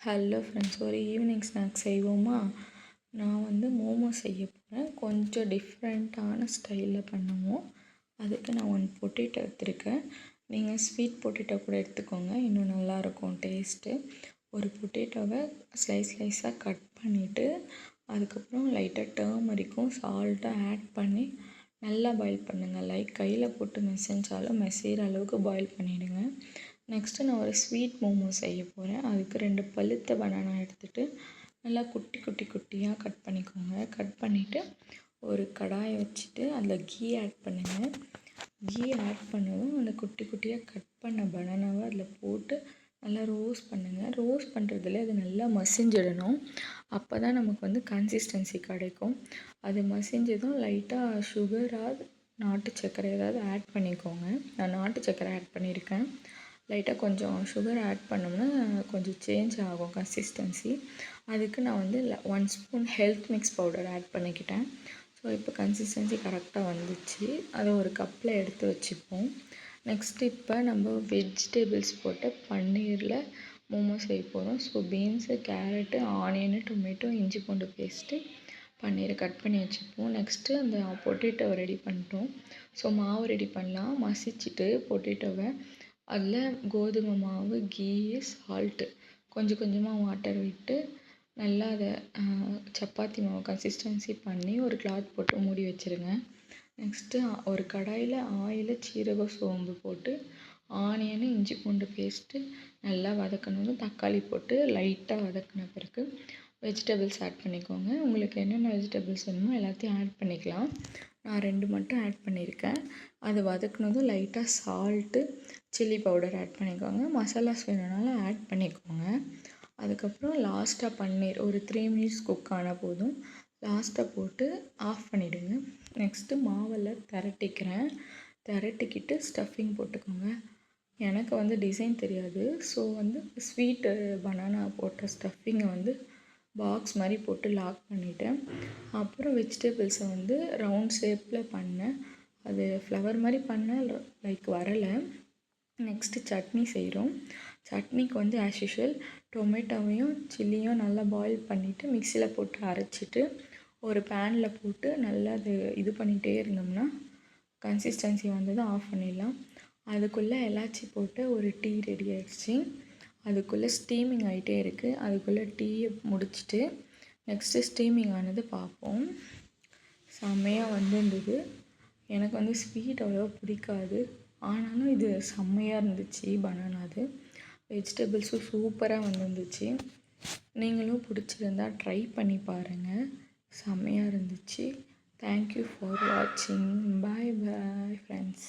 Hello friends, ஒரு evening snacks செய்வோமா? நான் வந்து மோமோஸ் செய்ய போகிறேன். கொஞ்சம் டிஃப்ரெண்ட்டான ஸ்டைலில் பண்ணுவோம். அதுக்கு நான் 1 பொட்டேட்டோ எடுத்துருக்கேன். நீங்கள் ஸ்வீட் பொட்டேட்டோ கூட எடுத்துக்கோங்க, இன்னும் நல்லாயிருக்கும் டேஸ்ட்டு. ஒரு பொட்டேட்டோவை ஸ்லைஸாக கட் பண்ணிவிட்டு அதுக்கப்புறம் லைட்டாக டர்மரிக்கும் சால்ட்டும் ஆட் பண்ணி நல்லா பாயில் பண்ணுங்கள். லைக் கையில் போட்டு மெசைஞ்சாலும் மெசைகிற அளவுக்கு பாயில் பண்ணிவிடுங்க. நெக்ஸ்ட்டு நான் ஒரு ஸ்வீட் மோமோஸ் செய்ய போகிறேன். அதுக்கு 2 பழுத்த பனானா எடுத்துகிட்டு நல்லா குட்டியாக கட் பண்ணிக்கோங்க. கட் பண்ணிவிட்டு ஒரு கடாயை வச்சுட்டு அதில் கீ ஆட் பண்ணுங்கள். கீ ஆட் பண்ணதும் அந்த குட்டியாக கட் பண்ண பனானாவை அதில் போட்டு நல்லா ரோஸ்ட் பண்ணுங்கள். ரோஸ்ட் பண்ணுறதுல அது நல்லா மசிஞ்சிடணும். அப்போ தான் நமக்கு வந்து கன்சிஸ்டன்சி கிடைக்கும். அது மசிஞ்சதும் லைட்டாக சுகராக நாட்டு சர்க்கரை ஏதாவது ஆட் பண்ணிக்கோங்க. நான் நாட்டு சர்க்கரை ஆட் பண்ணியிருக்கேன். லைட்டாக கொஞ்சம் சுகர் ஆட் பண்ணோம்னா கொஞ்சம் சேஞ்ச் ஆகும் கன்சிஸ்டன்சி. அதுக்கு நான் வந்து 1 spoon health mix powder add பண்ணிக்கிட்டேன். ஸோ இப்போ கன்சிஸ்டன்சி கரெக்டாக வந்துச்சு. அதை ஒரு கப்பில் எடுத்து வச்சுப்போம். நெக்ஸ்ட் இப்போ நம்ம வெஜிடபிள்ஸ் போட்டு பன்னீரில் மோமோஸ் செய்ய போகிறோம். So beans, carrot, onion, tomato, இஞ்சி பூண்டு பேஸ்ட்டு, பன்னீரை கட் பண்ணி வச்சுப்போம். நெக்ஸ்ட்டு அந்த பொட்டேட்டோவை ரெடி பண்ணிட்டோம். ஸோ மாவு ரெடி பண்ணலாம். மசிச்சுட்டு பொட்டேட்டோவை அதில் கோதுமை மாவு, கீ, சால்ட்டு, கொஞ்சமாக வாட்டர் விட்டு நல்லா அதை சப்பாத்தி மாவு கன்சிஸ்டன்சி பண்ணி ஒரு கிளாத் போட்டு மூடி வச்சுருங்க. நெக்ஸ்ட்டு ஒரு கடாயில் ஆயில், சீரகம், சோம்பு போட்டு ஆனியனு, இஞ்சி பூண்டு பேஸ்ட்டு நல்லா வதக்கணும். தக்காளி போட்டு லைட்டாக வதக்கின பிறகு வெஜிடபிள்ஸ் ஆட் பண்ணிக்கோங்க. உங்களுக்கு என்னென்ன வெஜிடபிள்ஸ் வேணுமோ எல்லாத்தையும் ஆட் பண்ணிக்கலாம். நான் 2 மட்டும் ஆட் பண்ணியிருக்கேன். அது வதக்குனதும் லைட்டாக சால்ட்டு, சில்லி பவுடர் ஆட் பண்ணிக்கோங்க. மசாலாஸ் வேணும்னாலும் ஆட் பண்ணிக்கோங்க. அதுக்கப்புறம் லாஸ்ட்டாக பன்னீர் ஒரு 3 மினிட்ஸ் குக் ஆனால் போதும். லாஸ்ட்டாக போட்டு ஆஃப் பண்ணிவிடுங்க. நெக்ஸ்ட்டு மாவெல்லாம் திரட்டிக்கிட்டு ஸ்டஃபிங் போட்டுக்கோங்க. எனக்கு வந்து டிசைன் தெரியாது. ஸோ வந்து ஸ்வீட்டு பனானா போட்ட ஸ்டஃபிங்கை வந்து பாக்ஸ் மாதிரி போட்டு லாக் பண்ணிவிட்டேன். அப்புறம் வெஜிடபிள்ஸை வந்து ரவுண்ட் ஷேப்பில் பண்ணேன். அது ஃப்ளவர் மாதிரி பண்ணேன், லைக் வரலை. நெக்ஸ்ட்டு சட்னி செய்கிறோம். சட்னிக்கு வந்து ஆஸ் யூஷுவல் டொமேட்டோவையும் சில்லியும் நல்லா பாயில் பண்ணிவிட்டு மிக்சியில் போட்டு அரைச்சிட்டு ஒரு பேனில் போட்டு நல்லா அது இது பண்ணிகிட்டே இருந்தோம்னா கன்சிஸ்டன்சி வந்ததும் ஆஃப் பண்ணிடலாம். அதுக்குள்ளே எலாச்சி போட்டு ஒரு டீ ரெடி ஆகிடுச்சு. அதுக்குள்ளே ஸ்டீமிங் ஆகிட்டே இருக்குது. அதுக்குள்ளே டீயை முடிச்சுட்டு நெக்ஸ்ட்டு ஸ்டீமிங் ஆனது பார்ப்போம். செம்மையாக வந்துருந்தது. எனக்கு வந்து ஸ்வீட் அவ்வளோவா பிடிக்காது, ஆனாலும் இது செம்மையாக இருந்துச்சு. பனானாது வெஜிடபிள்ஸும் சூப்பராக வந்துருந்துச்சு. நீங்களும் பிடிச்சிருந்தா ட்ரை பண்ணி பாருங்கள். செம்மையாக இருந்துச்சு. தேங்க்யூ ஃபார் வாட்சிங். Bye friends.